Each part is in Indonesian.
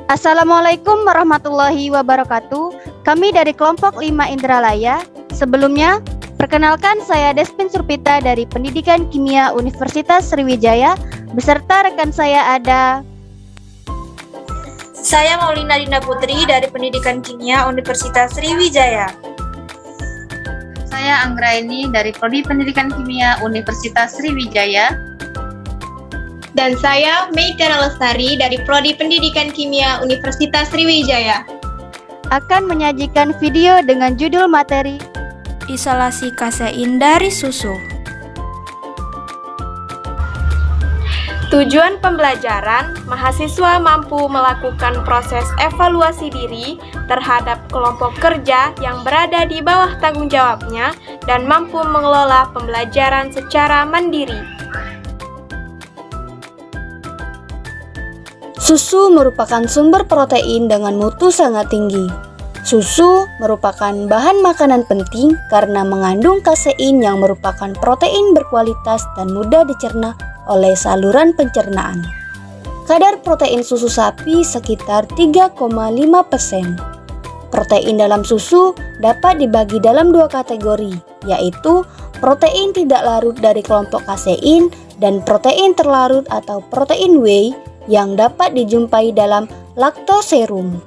Assalamualaikum warahmatullahi wabarakatuh. Kami dari kelompok 5 Indralaya. Sebelumnya, perkenalkan saya Despin Surpita dari Pendidikan Kimia Universitas Sriwijaya. Beserta rekan saya ada Saya Maulina Dinda Putri dari Pendidikan Kimia Universitas Sriwijaya. Saya Anggraini dari Prodi Pendidikan Kimia Universitas Sriwijaya. Dan saya Meikara Lestari dari Prodi Pendidikan Kimia Universitas Sriwijaya. akan menyajikan video dengan judul materi Isolasi kasein dari susu. Tujuan pembelajaran, mahasiswa mampu melakukan proses evaluasi diri terhadap kelompok kerja yang berada di bawah tanggung jawabnya dan mampu mengelola pembelajaran secara mandiri. Susu merupakan sumber protein dengan mutu sangat tinggi. Susu merupakan bahan makanan penting karena mengandung kasein yang merupakan protein berkualitas dan mudah dicerna oleh saluran pencernaan. Kadar protein susu sapi sekitar 3,5%. Protein dalam susu dapat dibagi dalam dua kategori, yaitu protein tidak larut dari kelompok kasein dan protein terlarut atau protein whey yang dapat dijumpai dalam laktoserum.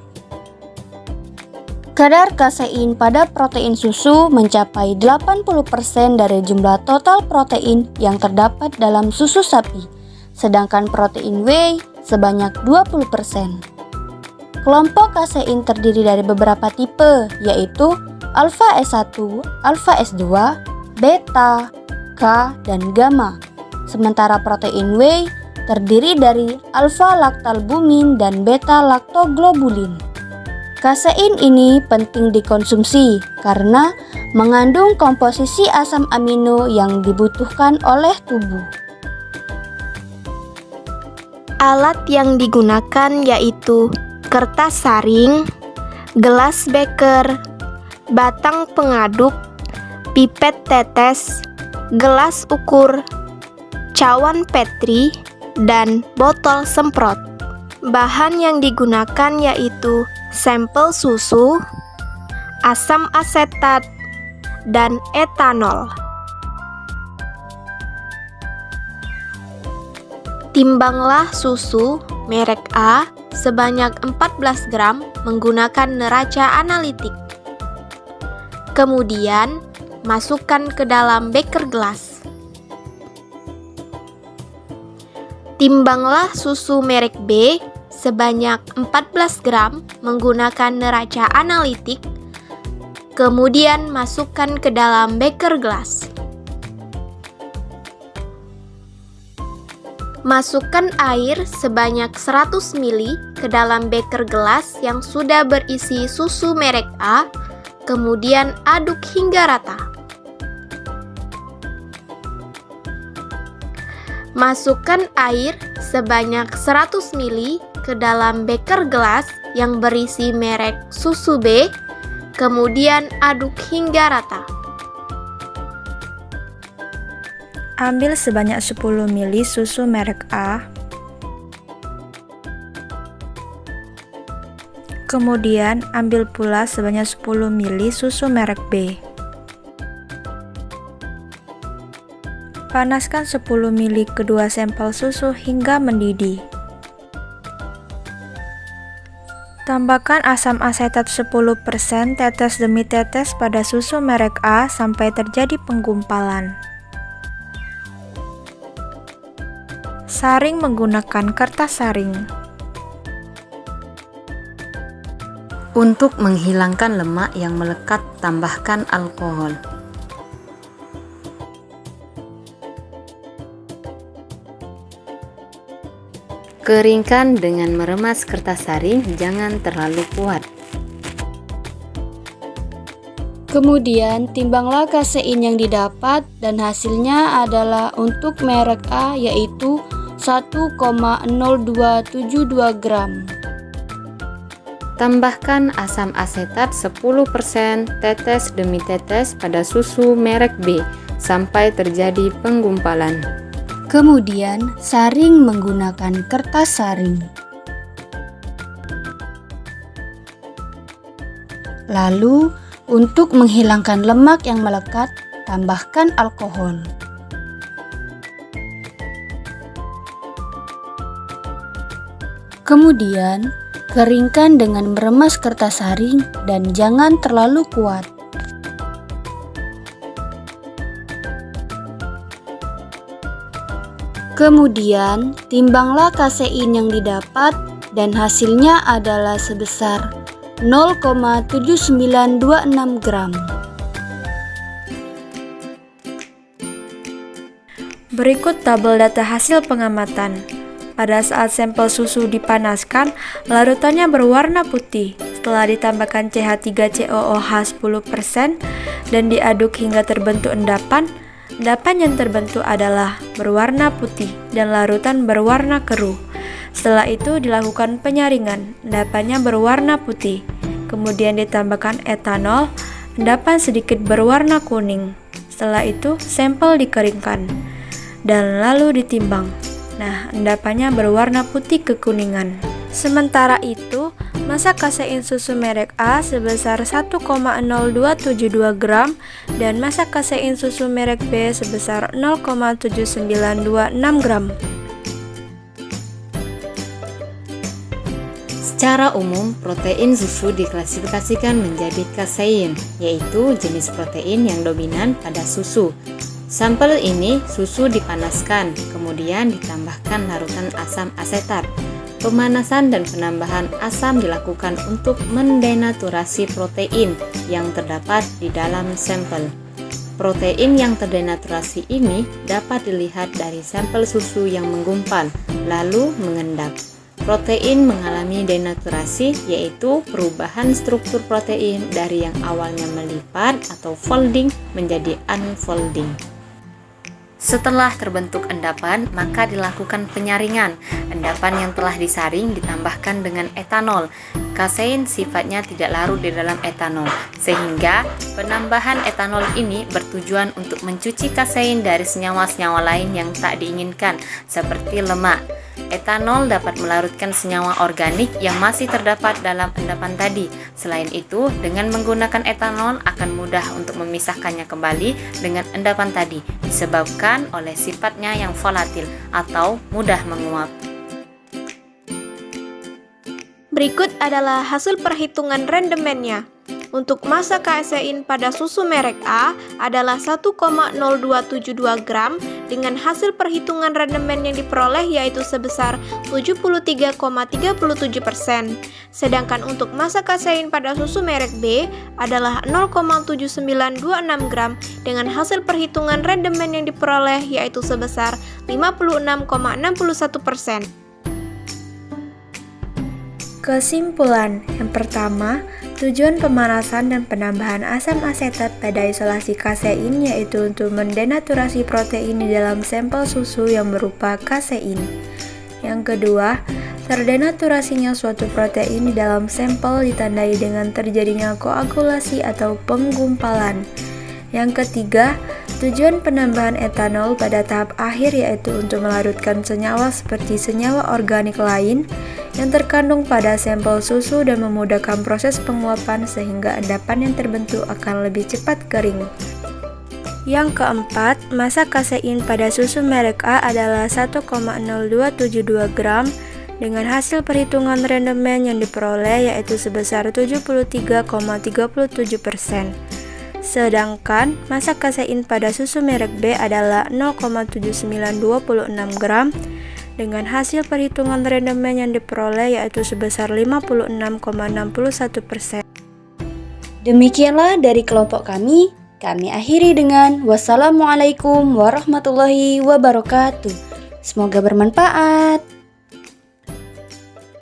Kadar kasein pada protein susu mencapai 80% dari jumlah total protein yang terdapat dalam susu sapi, sedangkan protein whey sebanyak 20%. Kelompok kasein terdiri dari beberapa tipe, yaitu alfa S1, alfa S2, beta, K, dan gamma. Sementara protein whey terdiri dari alfa laktalbumin dan beta laktoglobulin. Kasein ini penting dikonsumsi karena mengandung komposisi asam amino yang dibutuhkan oleh tubuh. Alat yang digunakan yaitu kertas saring, gelas beker, batang pengaduk, pipet tetes, gelas ukur, cawan petri, dan botol semprot. Bahan yang digunakan yaitu sampel susu, asam asetat, dan etanol. Timbanglah susu merek A sebanyak 14 gram menggunakan neraca analitik. Kemudian, masukkan ke dalam beker gelas. Timbanglah susu merek B sebanyak 14 gram menggunakan neraca analitik, kemudian masukkan ke dalam beker gelas. Masukkan air sebanyak 100 ml ke dalam beker gelas yang sudah berisi susu merek A, kemudian aduk hingga rata. Masukkan air sebanyak 100 ml ke dalam beker gelas yang berisi merek susu B, kemudian aduk hingga rata. Ambil sebanyak 10 ml susu merek A. Kemudian ambil pula sebanyak 10 ml susu merek B. Panaskan 10 ml kedua sampel susu hingga mendidih. Tambahkan asam asetat 10% tetes demi tetes pada susu merek A sampai terjadi penggumpalan. Saring menggunakan kertas saring. Untuk menghilangkan lemak yang melekat, tambahkan alkohol. Keringkan dengan meremas kertas saring, jangan terlalu kuat. Kemudian timbanglah kasein yang didapat dan hasilnya adalah untuk merek A yaitu 1,0272 gram. Tambahkan asam asetat 10% tetes demi tetes pada susu merek B sampai terjadi penggumpalan. Kemudian saring menggunakan kertas saring. Lalu, untuk menghilangkan lemak yang melekat, tambahkan alkohol. Kemudian, keringkan dengan meremas kertas saring dan jangan terlalu kuat. Kemudian, timbanglah kasein yang didapat dan hasilnya adalah sebesar 0,7926 gram. Berikut tabel data hasil pengamatan. Pada saat sampel susu dipanaskan, larutannya berwarna putih. Setelah ditambahkan CH3COOH 10% dan diaduk hingga terbentuk endapan yang terbentuk adalah berwarna putih dan larutan berwarna keruh. Setelah itu dilakukan penyaringan, endapannya berwarna putih. Kemudian ditambahkan etanol, endapan sedikit berwarna kuning. Setelah itu sampel dikeringkan dan lalu ditimbang. Nah, endapannya berwarna putih kekuningan. Sementara itu, massa kasein susu merek A sebesar 1,0272 gram dan massa kasein susu merek B sebesar 0,7926 gram. Secara umum, protein susu diklasifikasikan menjadi kasein, yaitu jenis protein yang dominan pada susu. Sampel ini susu dipanaskan, kemudian ditambahkan larutan asam asetat. Pemanasan dan penambahan asam dilakukan untuk mendenaturasi protein yang terdapat di dalam sampel. Protein yang terdenaturasi ini dapat dilihat dari sampel susu yang menggumpal, lalu mengendap. Protein mengalami denaturasi, yaitu perubahan struktur protein dari yang awalnya melipat atau folding menjadi unfolding. Setelah terbentuk endapan, maka dilakukan penyaringan. Endapan yang telah disaring ditambahkan dengan etanol. Kasein sifatnya tidak larut di dalam etanol, sehingga penambahan etanol ini bertujuan untuk mencuci kasein dari senyawa-senyawa lain yang tak diinginkan, seperti lemak. Etanol dapat melarutkan senyawa organik yang masih terdapat dalam endapan tadi. Selain itu, dengan menggunakan etanol akan mudah untuk memisahkannya kembali dengan endapan tadi, disebabkan oleh sifatnya yang volatil atau mudah menguap. Berikut adalah hasil perhitungan rendemennya. Untuk massa kasein pada susu merek A adalah 1,0272 gram dengan hasil perhitungan rendemen yang diperoleh yaitu sebesar 73,37%. Sedangkan untuk massa kasein pada susu merek B adalah 0,7926 gram dengan hasil perhitungan rendemen yang diperoleh yaitu sebesar 56,61%. Kesimpulan, yang pertama, tujuan pemanasan dan penambahan asam asetat pada isolasi kasein yaitu untuk mendenaturasi protein di dalam sampel susu yang berupa kasein. Yang kedua, terdenaturasinya suatu protein di dalam sampel ditandai dengan terjadinya koagulasi atau penggumpalan. Yang ketiga, tujuan penambahan etanol pada tahap akhir yaitu untuk melarutkan senyawa seperti senyawa organik lain yang terkandung pada sampel susu dan memudahkan proses penguapan sehingga endapan yang terbentuk akan lebih cepat kering. Yang keempat, massa kasein pada susu merek A adalah 1,0272 gram dengan hasil perhitungan rendemen yang diperoleh yaitu sebesar 73,37%. Sedangkan massa kasein pada susu merek B adalah 0,7926 gram dengan hasil perhitungan rendemen yang diperoleh yaitu sebesar 56,61%. Demikianlah dari kelompok kami akhiri dengan wassalamualaikum warahmatullahi wabarakatuh. Semoga bermanfaat.